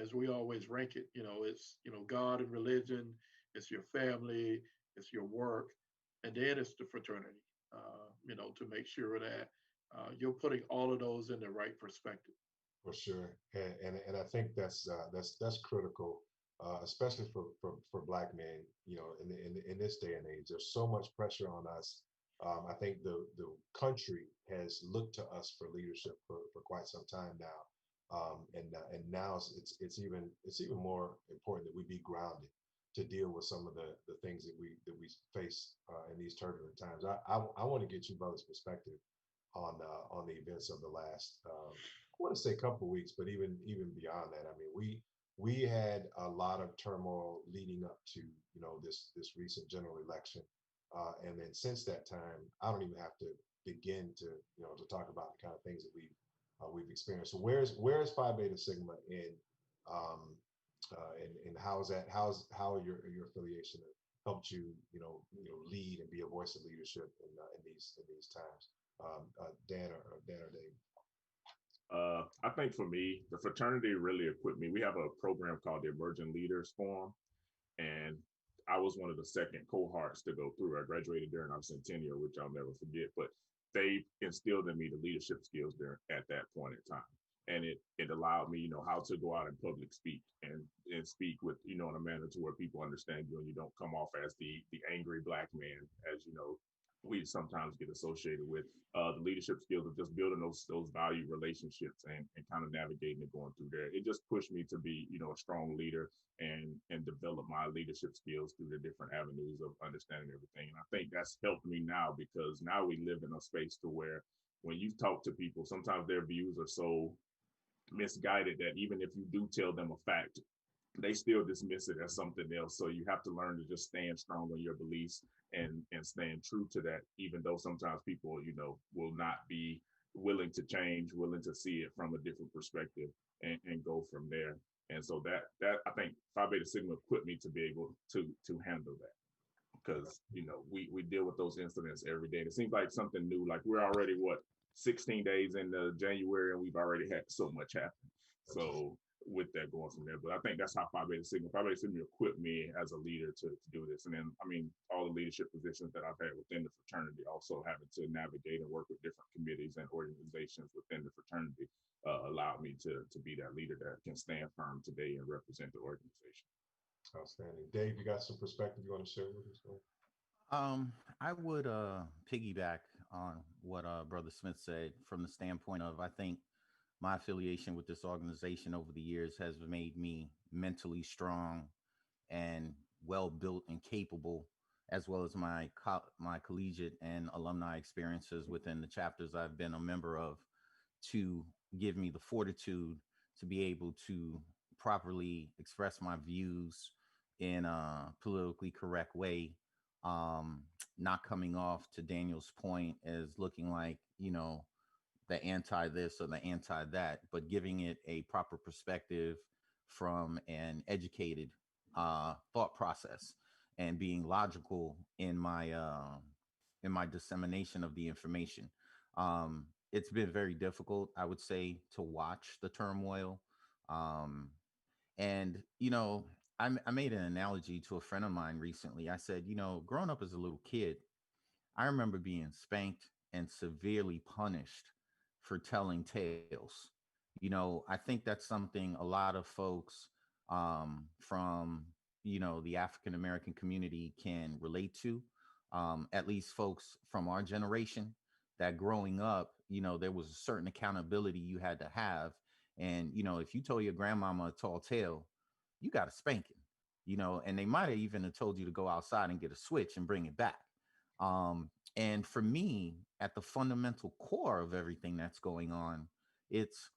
as we always rank it, it's God and religion, it's your family, it's your work, and then it's the fraternity. To make sure that you're putting all of those in the right perspective. For sure, and I think that's critical, especially for Black men. In this day and age, there's so much pressure on us. I think the country has looked to us for leadership for quite some time now, and now it's even more important that we be grounded to deal with some of the things that we face in these turbulent times. I want to get you brother's perspective on the events of the last I want to say couple weeks, but even beyond that. I mean, we had a lot of turmoil leading up to this recent general election, and then since that time, I don't even have to begin to talk about the kind of things that we've experienced. So where's Phi Beta Sigma um, and how your affiliation helped you lead and be a voice of leadership in these times? Dan or Dave? I think for me, the fraternity really equipped me. We have a program called the Emerging Leaders Forum, and I was one of the second cohorts to go through. I graduated during our centennial, which I'll never forget, but they instilled in me the leadership skills there at that point in time. And it allowed me, how to go out in public speak and speak with, in a manner to where people understand you and you don't come off as the angry Black man, as we sometimes get associated with. The leadership skills of just building those value relationships and kind of navigating and going through there. It just pushed me to be, a strong leader and develop my leadership skills through the different avenues of understanding everything. And I think that's helped me now, because now we live in a space to where when you talk to people, sometimes their views are so misguided that even if you do tell them a fact, they still dismiss it as something else. So you have to learn to just stand strong on your beliefs and stand true to that, even though sometimes people, will not be willing to change, willing to see it from a different perspective and go from there. And so that I think Phi Beta Sigma equipped me to be able to handle that, because we deal with those incidents every day. And it seems like something new. Like we're already 16 days into January, and we've already had so much happen. So with that going from there, but I think that's how Phi Beta Sigma equipped me as a leader to do this. And then, I mean, all the leadership positions that I've had within the fraternity, also having to navigate and work with different committees and organizations within the fraternity allowed me to be that leader that can stand firm today and represent the organization. Outstanding. Dave, you got some perspective you want to share with us? I would piggyback on what Brother Smith said, from the standpoint of, I think my affiliation with this organization over the years has made me mentally strong and well built and capable, as well as my collegiate and alumni experiences within the chapters I've been a member of, to give me the fortitude to be able to properly express my views in a politically correct way, not coming off, to Daniel's point, as looking like, the anti this or the anti that, but giving it a proper perspective from an educated thought process, and being logical in my in my dissemination of the information. It's been very difficult, I would say, to watch the turmoil. Um, and, I made an analogy to a friend of mine recently. I said, growing up as a little kid, I remember being spanked and severely punished for telling tales. I think that's something a lot of folks from, the African American community can relate to. At least folks from our generation, that growing up, there was a certain accountability you had to have. And, if you told your grandmama a tall tale, you got a spanking, and they might have even have told you to go outside and get a switch and bring it back. And for me, at the fundamental core of everything that's going on, it's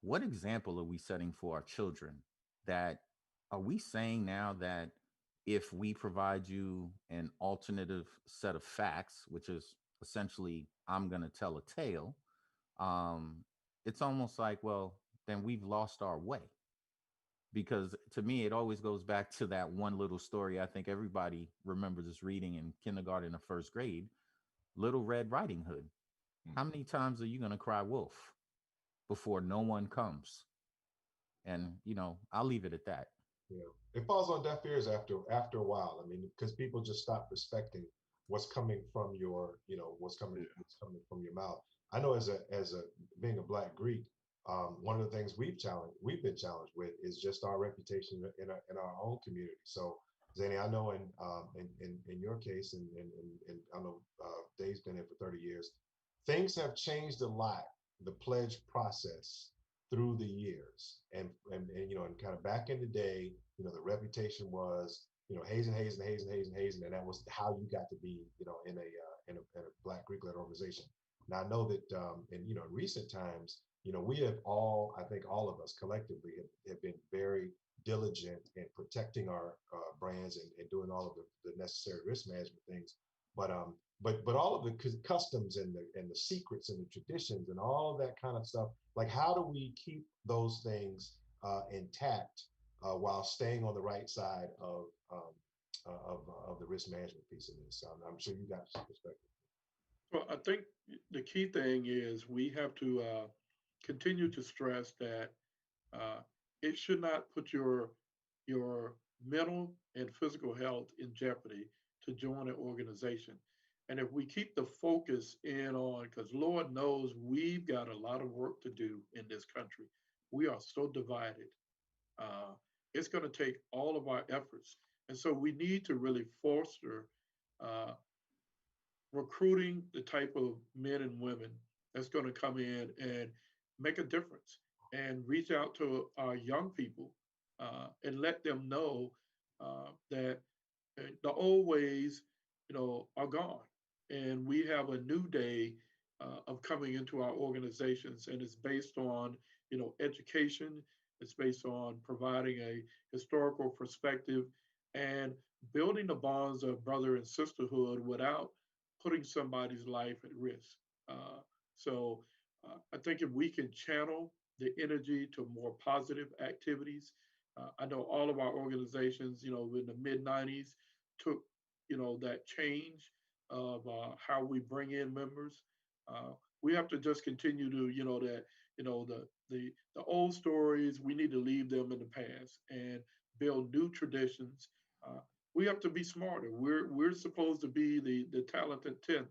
what example are we setting for our children? That are we saying now that if we provide you an alternative set of facts, which is essentially, I'm going to tell a tale, it's almost like, well, then we've lost our way. Because to me, it always goes back to that one little story I think everybody remembers us reading in kindergarten or first grade, Little Red Riding Hood. How many times are you going to cry wolf before no one comes? And, I'll leave it at that. Yeah, it falls on deaf ears after a while. I mean, because people just stop respecting what's coming from your, what's coming from your mouth. I know as a being a Black Greek, one of the things we've been challenged with is just our reputation in our own community. So, Zany, I know in your case, and I know Dave's been here for 30 years, things have changed a lot. The pledge process through the years, and kind of back in the day, the reputation was, hazing, and that was how you got to be, in a Black Greek-led organization. Now I know that in recent times, we have all, I think all of us collectively have been very diligent in protecting our brands and doing all of the necessary risk management things. But all of the customs and the secrets and the traditions and all of that kind of stuff, like how do we keep those things intact while staying on the right side of the risk management piece of this? I'm sure you got some perspective. Well, I think the key thing is we have to continue to stress that it should not put your mental and physical health in jeopardy to join an organization. And if we keep the focus in on, because Lord knows we've got a lot of work to do in this country. We are so divided. It's going to take all of our efforts. And so we need to really foster recruiting the type of men and women that's going to come in and make a difference and reach out to our young people and let them know that the old ways, are gone. And we have a new day of coming into our organizations, and it's based on, education. It's based on providing a historical perspective and building the bonds of brother and sisterhood without putting somebody's life at risk. So I think if we can channel the energy to more positive activities, I know all of our organizations, in the mid 90s took, that change of how we bring in members. We have to just continue to, the old stories, we need to leave them in the past and build new traditions. We have to be smarter. We're supposed to be the talented 10th,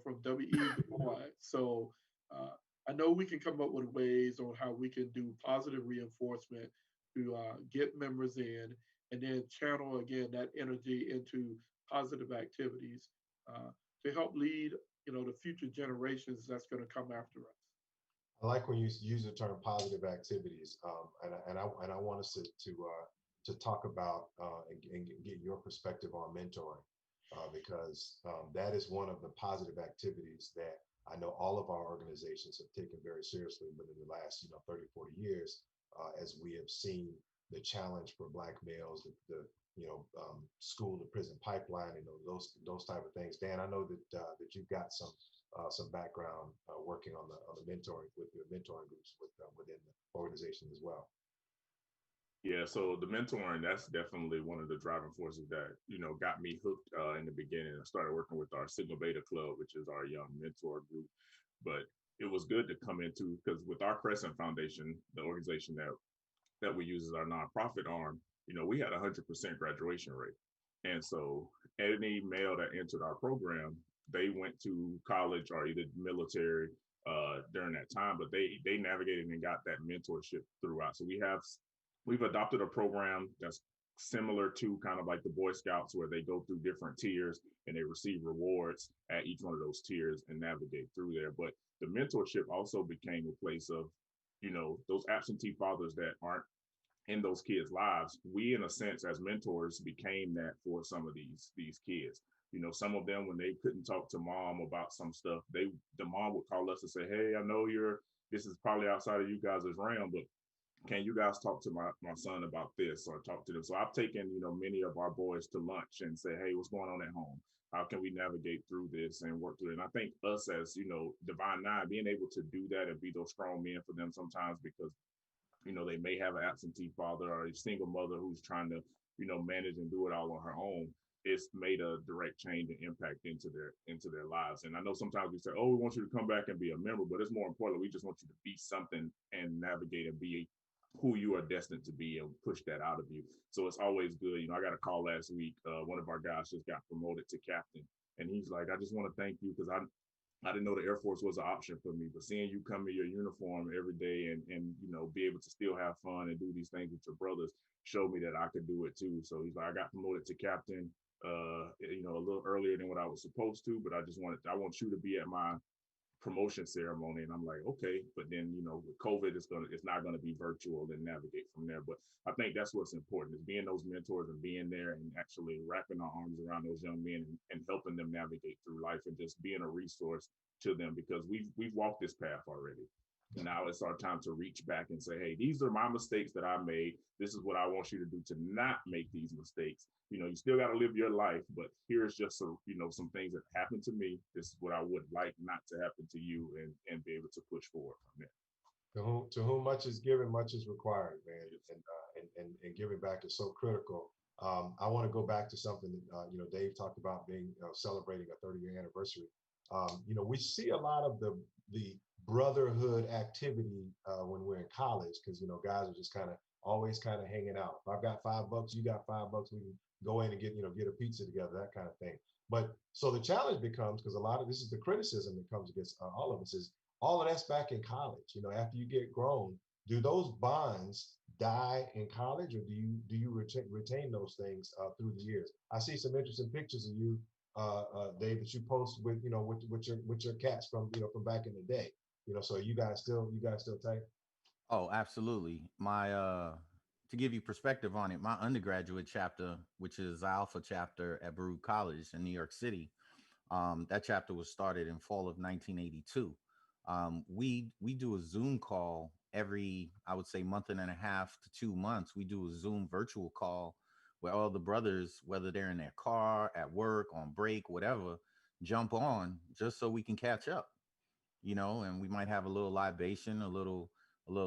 from W.E. Du Bois. So I know we can come up with ways on how we can do positive reinforcement to get members in and then channel again that energy into positive activities to help lead, the future generations that's going to come after us. I like when you use the term positive activities, and I want us to talk about and get your perspective on mentoring, because that is one of the positive activities that I know all of our organizations have taken very seriously within the last 30, 40 years, as we have seen the challenge for Black males, the school to prison pipeline, and those type of things. Dan, I know that you've got some background working on the mentoring with your mentoring groups within the organization as well. Yeah, so the mentoring, that's definitely one of the driving forces that, got me hooked in the beginning. I started working with our Sigma Beta Club, which is our young mentor group. But it was good to come into, because with our Crescent Foundation, the organization that we use as our nonprofit arm, we had 100% graduation rate. And so any male that entered our program, they went to college or either military during that time, but they navigated and got that mentorship throughout. So we've adopted a program that's similar to kind of like the Boy Scouts, where they go through different tiers and they receive rewards at each one of those tiers and navigate through there. But the mentorship also became a place of, those absentee fathers that aren't in those kids' lives. We, in a sense, as mentors, became that for some of these kids. Some of them, when they couldn't talk to mom about some stuff, the mom would call us and say, "Hey, I know this is probably outside of you guys' realm, but can you guys talk to my son about this, or talk to them?" So I've taken, many of our boys to lunch and say, "Hey, what's going on at home? How can we navigate through this and work through it?" And I think us as, Divine Nine, being able to do that and be those strong men for them sometimes, because, they may have an absentee father or a single mother who's trying to, manage and do it all on her own. It's made a direct change and impact into their lives. And I know sometimes we say, "Oh, we want you to come back and be a member," but it's more important, we just want you to be something and navigate and be who you are destined to be and push that out of you. So it's always good. I got a call last week. One of our guys just got promoted to captain, and he's like, "I just want to thank you, because I didn't know the Air Force was an option for me, but seeing you come in your uniform every day and be able to still have fun and do these things with your brothers showed me that I could do it too." So he's like, "I got promoted to captain, a little earlier than what I was supposed to, but I want you to be at my promotion ceremony." And I'm like, "Okay," but then with COVID, it's not gonna be virtual, and navigate from there. But I think that's what's important, is being those mentors and being there and actually wrapping our arms around those young men and helping them navigate through life, and just being a resource to them, because we've walked this path already. Now it's our time to reach back and say, "Hey, these are my mistakes that I made. This is what I want you to do to not make these mistakes. You still got to live your life, but here's just some things that happened to me. This is what I would like not to happen to you," and be able to push forward from there. To whom much is given, much is required, man. And giving back is so critical. I want to go back to something that Dave talked about, being celebrating a 30-year anniversary. We see a lot of the brotherhood activity when we're in college, because guys are just always hanging out. If I've got $5, you got $5, we can go in and get a pizza together, that kind of thing. But so the challenge becomes, because a lot of this is the criticism that comes against all of us, is all of that's back in college. After you get grown, do those bonds die in college, or do you retain those things through the years? I see some interesting pictures of you, Dave, that you post with with your cats from from back in the day. So you guys still tight? Oh, absolutely. My to give you perspective on it, my undergraduate chapter, which is Alpha chapter at Baruch College in New York City, that chapter was started in fall of 1982. We do a Zoom call every, I would say, month and a half to 2 months. We do a Zoom virtual call where all the brothers, whether they're in their car, at work, on break, whatever, jump on just so we can catch up. And we might have a little libation, a little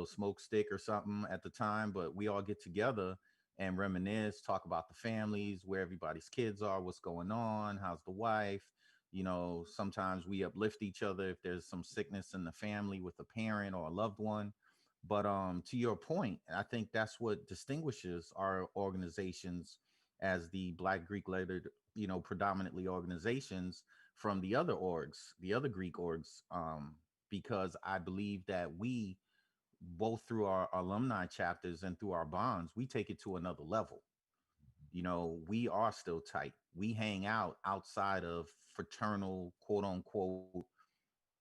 smoke stick or something at the time, but we all get together and reminisce, talk about the families, where everybody's kids are, what's going on, how's the wife. Sometimes we uplift each other if there's some sickness in the family with a parent or a loved one. But to your point, I think that's what distinguishes our organizations as the Black Greek lettered, predominantly organizations from the other orgs, the other Greek orgs, because I believe that we, both through our alumni chapters and through our bonds, we take it to another level. We are still tight. We hang out outside of fraternal, quote unquote,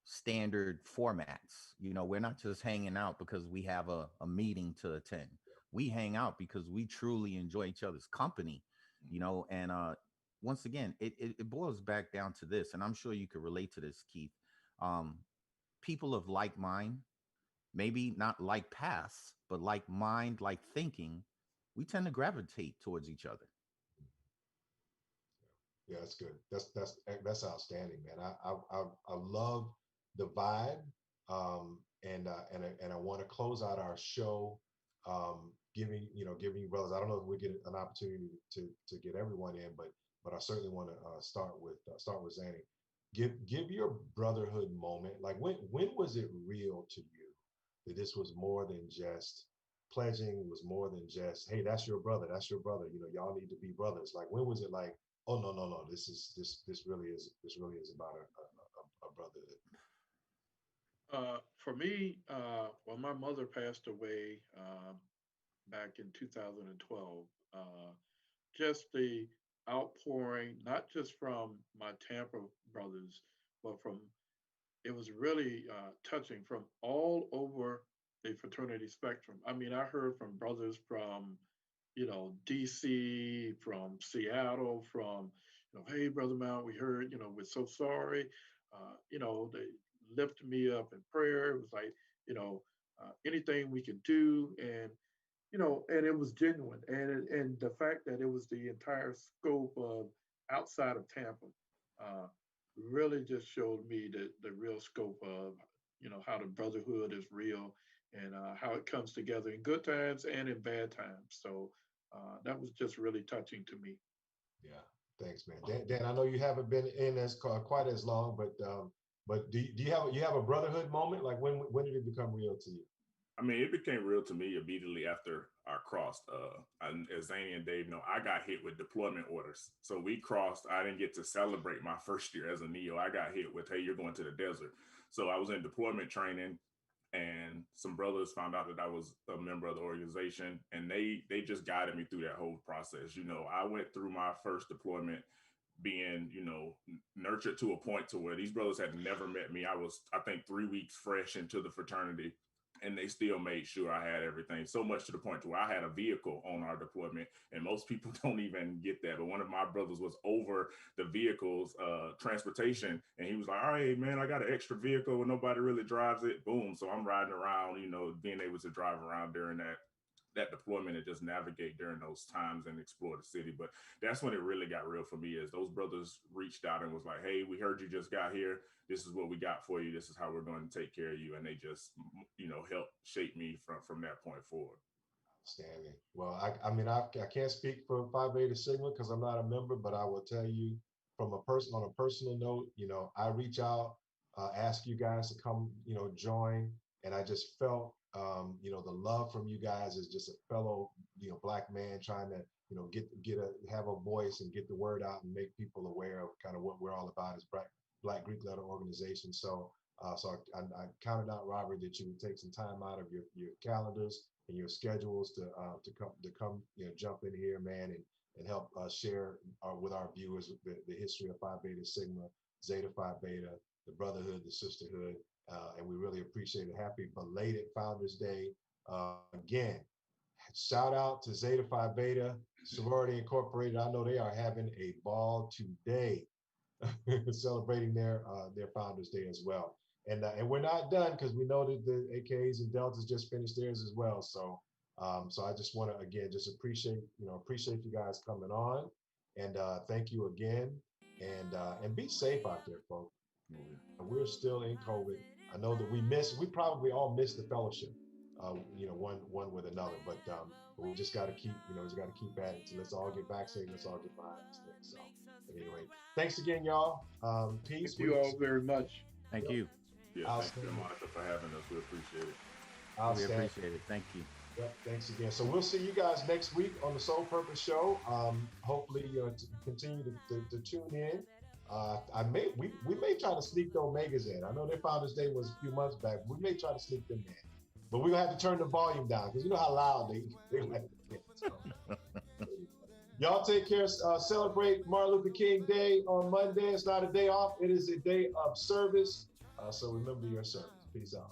standard formats. We're not just hanging out because we have a meeting to attend. We hang out because we truly enjoy each other's company, and once again, it boils back down to this, and I'm sure you could relate to this, Keith. People of like mind, maybe not like paths, but like mind, like thinking, we tend to gravitate towards each other. Yeah, that's good. That's outstanding, man. I love the vibe, and I want to close out our show giving you brothers. I don't know if we get an opportunity to get everyone in, but I certainly want to start with Zanny. Give your brotherhood moment. Like when was it real to you that this was more than just pledging, was more than just, hey, that's your brother, y'all need to be brothers. Like when was it like, oh no, this really is about a brotherhood? For me, well, my mother passed away back in 2012. Just the outpouring, not just from my Tampa brothers, but it was really touching from all over the fraternity spectrum. I mean, I heard from brothers from, DC, from Seattle, from, hey, Brother Mount, we heard, we're so sorry. They lifted me up in prayer. It was like, anything we could do. And and it was genuine. And the fact that it was the entire scope of outside of Tampa really just showed me the real scope of, how the brotherhood is real and how it comes together in good times and in bad times. So that was just really touching to me. Yeah, thanks, man. Dan, I know you haven't been in as quite as long, but do you have a brotherhood moment? Like when did it become real to you? I mean, it became real to me immediately after I crossed. As Zanny and Dave know, I got hit with deployment orders. So we crossed. I didn't get to celebrate my first year as a NEO. I got hit with, hey, you're going to the desert. So I was in deployment training, and some brothers found out that I was a member of the organization, and they just guided me through that whole process. I went through my first deployment being, nurtured to a point to where these brothers had never met me. I was, I think, 3 weeks fresh into the fraternity, and they still made sure I had everything, so much to the point to where I had a vehicle on our deployment, and most people don't even get that. But one of my brothers was over the vehicle's transportation, and he was like, all right, man, I got an extra vehicle and nobody really drives it. Boom. So I'm riding around, being able to drive around during that deployment and just navigate during those times and explore the city. But that's when it really got real for me, is those brothers reached out and was like, hey, we heard you just got here. This is what we got for you. This is how we're going to take care of you. And they just, helped shape me from that point forward. Outstanding. Well, I can't speak for Phi Beta Sigma because I'm not a member, but I will tell you on a personal note, I reach out, ask you guys to come, join. And I just felt, the love from you guys as just a fellow, Black man trying to, have a voice and get the word out and make people aware of kind of what we're all about as Black Greek letter organization. So I counted out, Robert, that you would take some time out of your calendars and your schedules to come, jump in here, man, and help share with our viewers the history of Phi Beta Sigma, Zeta Phi Beta, the brotherhood, the sisterhood. And we really appreciate it. Happy belated Founders Day. Again, shout out to Zeta Phi Beta, Sorority Incorporated. I know they are having a ball today, celebrating their Founders Day as well. And we're not done because we know that the AKAs and Deltas just finished theirs as well. So I just want to again just appreciate you guys coming on, and thank you again, and be safe out there, folks. We're still in COVID. I know that we probably all miss the fellowship, one with another, but we just got to keep at it. So let's all get vaccinated. Let's all get behind this thing. So anyway, thanks again, y'all. Peace. Thank you all very much. Thank you. Yeah, thank you, Monica, for having us. We appreciate it. We appreciate it. Thank you. Yep, thanks again. So we'll see you guys next week on the Soul Purpose Show. Hopefully, continue to tune in. We may try to sneak the Omegas in. I know their Founders Day was a few months back. We may try to sneak them in, but we're gonna have to turn the volume down because you know how loud they like to get. So. Y'all take care. Celebrate Martin Luther King Day on Monday. It's not a day off. It is a day of service. So remember your service. Peace out.